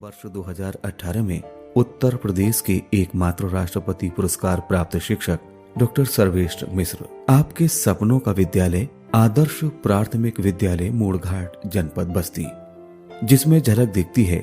वर्ष 2018 में उत्तर प्रदेश के एकमात्र राष्ट्रपति पुरस्कार प्राप्त शिक्षक डॉक्टर सर्वेश मिश्र आपके सपनों का विद्यालय आदर्श प्राथमिक विद्यालय मूड़घाट जनपद बस्ती, जिसमें झलक दिखती है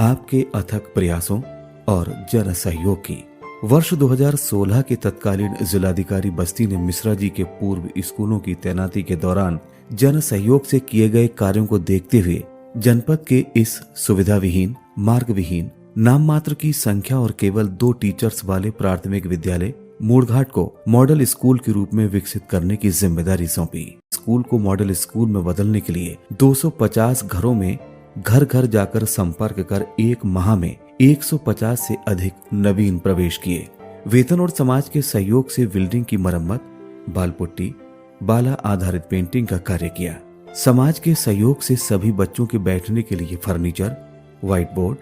आपके अथक प्रयासों और जन सहयोग की। वर्ष 2016 के तत्कालीन जिलाधिकारी बस्ती ने मिश्रा जी के पूर्व स्कूलों की तैनाती के दौरान जन सहयोग से किए गए कार्यों को देखते हुए जनपद के इस सुविधा विहीन, मार्ग विहीन, नाम मात्र की संख्या और केवल 2 टीचर्स वाले प्राथमिक विद्यालय मूड़घाट को मॉडल स्कूल के रूप में विकसित करने की जिम्मेदारी सौंपी। स्कूल को मॉडल स्कूल में बदलने के लिए 250 घरों में घर घर जाकर संपर्क कर 1 माह में 150 से अधिक नवीन प्रवेश किए। वेतन और समाज के सहयोग से बिल्डिंग की मरम्मत, बाल पुट्टी, बाला आधारित पेंटिंग का कार्य किया। समाज के सहयोग से सभी बच्चों के बैठने के लिए फर्नीचर, व्हाइट बोर्ड,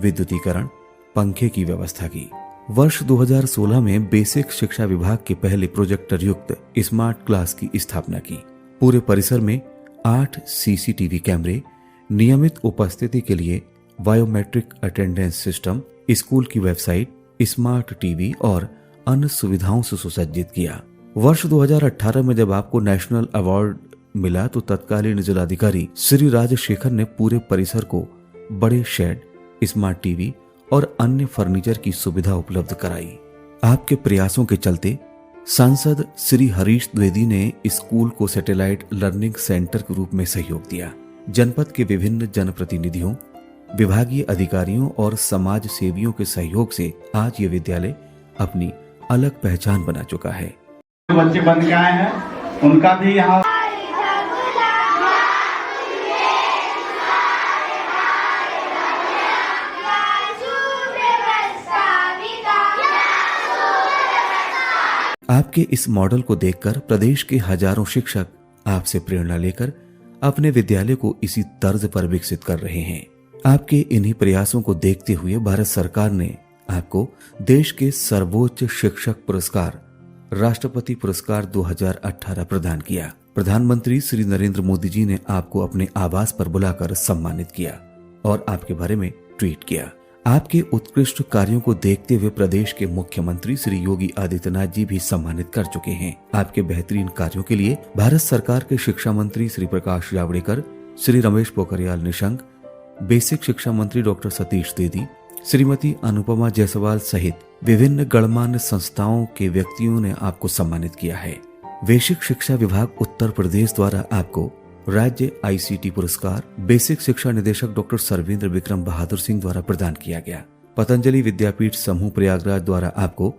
विद्युतीकरण, पंखे की व्यवस्था की। वर्ष 2016 में बेसिक शिक्षा विभाग के पहले प्रोजेक्टर युक्त स्मार्ट क्लास की स्थापना की। पूरे परिसर में 8 सीसीटीवी कैमरे, नियमित उपस्थिति के लिए बायोमेट्रिक अटेंडेंस सिस्टम, स्कूल की वेबसाइट, स्मार्ट टीवी और अन्य सुविधाओं से सुसज्जित किया। वर्ष 2018 में जब आपको नेशनल अवार्ड मिला तो तत्कालीन जिलाधिकारी श्री राजशेखर ने पूरे परिसर को बड़े शेड, स्मार्ट टीवी और अन्य फर्नीचर की सुविधा उपलब्ध कराई। आपके प्रयासों के चलते सांसद श्री हरीश द्विवेदी ने स्कूल को सैटेलाइट लर्निंग सेंटर के रूप में सहयोग दिया। जनपद के विभिन्न जनप्रतिनिधियों, विभागीय अधिकारियों और समाज सेवियों के सहयोग से आज ये विद्यालय अपनी अलग पहचान बना चुका है। बच्चे बन के आए हैं, उनका भी यहाँ आपके इस मॉडल को देखकर प्रदेश के हजारों शिक्षक आपसे प्रेरणा लेकर अपने विद्यालय को इसी तर्ज पर विकसित कर रहे हैं। आपके इन्हीं प्रयासों को देखते हुए भारत सरकार ने आपको देश के सर्वोच्च शिक्षक पुरस्कार राष्ट्रपति पुरस्कार 2018 प्रदान किया। प्रधानमंत्री श्री नरेंद्र मोदी जी ने आपको अपने आवास पर बुलाकर सम्मानित किया और आपके बारे में ट्वीट किया। आपके उत्कृष्ट कार्यों को देखते हुए प्रदेश के मुख्यमंत्री श्री योगी आदित्यनाथ जी भी सम्मानित कर चुके हैं। आपके बेहतरीन कार्यों के लिए भारत सरकार के शिक्षा मंत्री श्री प्रकाश जावड़ेकर, श्री रमेश पोखरियाल निशंक, बेसिक शिक्षा मंत्री डॉक्टर सतीश द्विवेदी, श्रीमती अनुपमा जायसवाल सहित विभिन्न गणमान्य संस्थाओं के व्यक्तियों ने आपको सम्मानित किया है। बेसिक शिक्षा विभाग उत्तर प्रदेश द्वारा आपको राज्य आईसीटी पुरस्कार बेसिक शिक्षा निदेशक डॉक्टर सर्वेंद्र विक्रम बहादुर सिंह द्वारा प्रदान किया गया। पतंजलि विद्यापीठ समूह प्रयागराज द्वारा आपको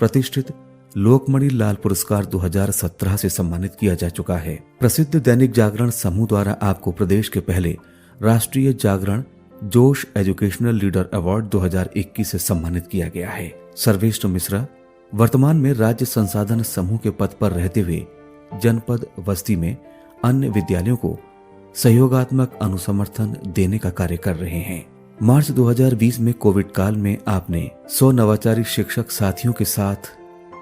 प्रतिष्ठित लोकमणि लाल पुरस्कार 2017 से सम्मानित किया जा चुका है। प्रसिद्ध दैनिक जागरण समूह द्वारा आपको प्रदेश के पहले राष्ट्रीय जागरण जोश एजुकेशनल लीडर अवार्ड 2021 से सम्मानित किया गया है। सर्वेश मिश्रा वर्तमान में राज्य संसाधन समूह के पद पर रहते हुए जनपद बस्ती में अन्य विद्यालयों को सहयोगात्मक अनुसमर्थन देने का कार्य कर रहे हैं। मार्च 2020 में कोविड काल में आपने 100 नवाचारी शिक्षक साथियों के साथ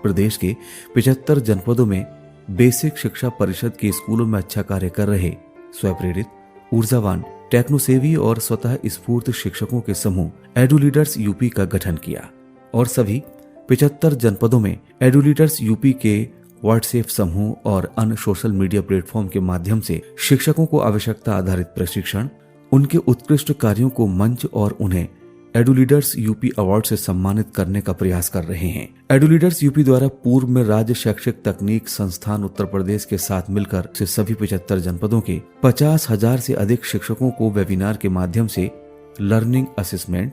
प्रदेश के 75 जनपदों में बेसिक शिक्षा परिषद के स्कूलों में अच्छा कार्य कर रहे स्वप्रेरित, ऊर्जावान, टेक्नोसेवी और स्वतः स्फूर्त शिक्षकों के समूह एडुलीडर्स यूपी का गठन किया और सभी 75 जनपदों में एडुलीडर्स यूपी के व्हाट्सएप समूह और अन्य सोशल मीडिया प्लेटफॉर्म के माध्यम से शिक्षकों को आवश्यकता आधारित प्रशिक्षण, उनके उत्कृष्ट कार्यों को मंच और उन्हें एडुलीडर्स यूपी अवार्ड से सम्मानित करने का प्रयास कर रहे हैं। एडुलीडर्स यूपी द्वारा पूर्व में राज्य शैक्षिक तकनीक संस्थान उत्तर प्रदेश के साथ मिलकर से सभी 75 जनपदों के 50,000 से अधिक शिक्षकों को वेबिनार के माध्यम से लर्निंग असेसमेंट,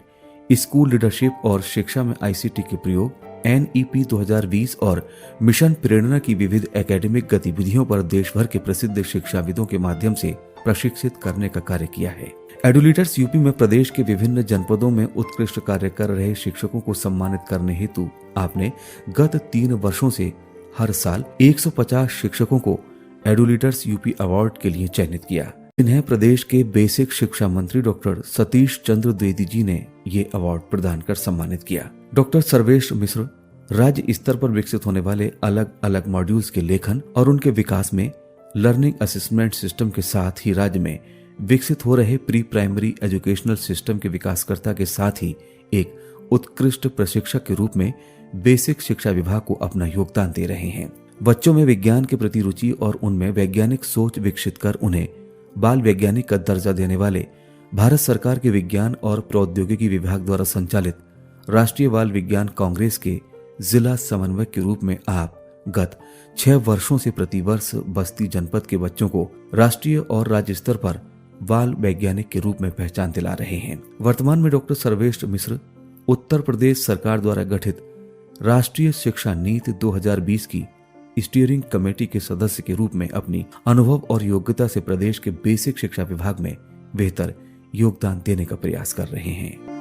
स्कूल लीडरशिप और शिक्षा में आईसीटी के प्रयोग, NEP 2020 और मिशन प्रेरणा की विविध एकेडमिक गतिविधियों पर देश भर के प्रसिद्ध शिक्षाविदों के माध्यम से प्रशिक्षित करने का कार्य किया है। एडुलीडर्स यूपी में प्रदेश के विभिन्न जनपदों में उत्कृष्ट कार्य कर रहे शिक्षकों को सम्मानित करने हेतु आपने गत 3 वर्षों से हर साल 150 शिक्षकों को एडुलीडर्स यूपी अवार्ड के लिए चयनित किया। इन्हें प्रदेश के बेसिक शिक्षा मंत्री डॉक्टर सतीश चंद्र द्विवेदी जी ने ये अवार्ड प्रदान कर सम्मानित किया। डॉक्टर सर्वेश मिश्र राज्य स्तर पर विकसित होने वाले अलग अलग मॉड्यूल्स के लेखन और उनके विकास में लर्निंग असेसमेंट सिस्टम के साथ ही राज्य में विकसित हो रहे प्री प्राइमरी एजुकेशनल सिस्टम के विकासकर्ता के साथ ही एक उत्कृष्ट प्रशिक्षक के रूप में बेसिक शिक्षा विभाग को अपना योगदान दे रहे हैं। बच्चों में विज्ञान के प्रति रुचि और उनमें वैज्ञानिक सोच विकसित कर उन्हें बाल वैज्ञानिक का दर्जा देने वाले भारत सरकार के विज्ञान और प्रौद्योगिकी विभाग द्वारा संचालित राष्ट्रीय बाल विज्ञान कांग्रेस के जिला समन्वयक के रूप में आप गत 6 वर्षों से प्रतिवर्ष बस्ती जनपद के बच्चों को राष्ट्रीय और राज्य स्तर पर बाल वैज्ञानिक के रूप में पहचान दिला रहे हैं। वर्तमान में डॉक्टर सर्वेश मिश्र उत्तर प्रदेश सरकार द्वारा गठित राष्ट्रीय शिक्षा नीति 2020 की स्टीयरिंग कमेटी के सदस्य के रूप में अपनी अनुभव और योग्यता से प्रदेश के बेसिक शिक्षा विभाग में बेहतर योगदान देने का प्रयास कर रहे हैं।